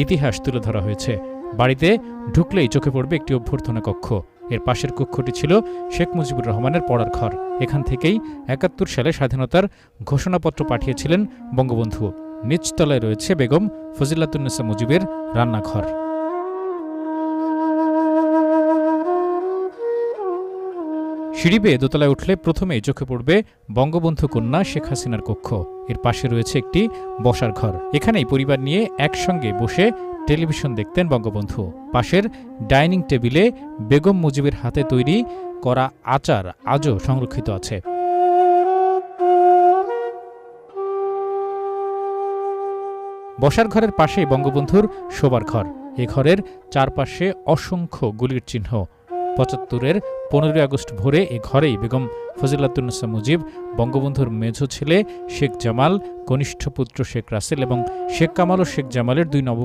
ইতিহাস তুলে ধরা হয়েছে। বাড়িতে ঢুকলেই চোখে পড়বে একটি অভ্যর্থনা কক্ষ। এর পাশের কক্ষটি ছিল শেখ মুজিবুর রহমানের পড়ার ঘর। এখান থেকেই ৭১ সালে স্বাধীনতার ঘোষণাপত্র পাঠিয়েছিলেন বঙ্গবন্ধু। নিচতলায় রয়েছে বেগম ফজিলাতুন্নেসা মুজিবের রান্নাঘর। সিঁড়ি বেয়ে দোতলায় উঠলে প্রথমেই চোখে পড়বে বঙ্গবন্ধু কন্যা শেখ হাসিনার কক্ষ। এর পাশে রয়েছে একটি বসার ঘর। এখানেই পরিবার নিয়ে একসঙ্গে বসে টেলিভিশন দেখতেন বঙ্গবন্ধু। পাশের ডাইনিং টেবিলে বেগম মুজিবের হাতে তৈরি করা আচার আজও সংরক্ষিত আছে। বসার ঘরের পাশেই বঙ্গবন্ধুর শোবার ঘর। এ ঘরের চারপাশে অসংখ্য গুলির চিহ্ন। ৭৫-এর ১৫ই আগস্ট ভোরে এ ঘরেই বেগম ফজিলাতুন্নেসা মুজিব, বঙ্গবন্ধুর মেজ ছেলে শেখ জামাল, কনিষ্ঠ পুত্র শেখ রাসেল এবং শেখ কামাল ও শেখ জামালের ২ নববধূ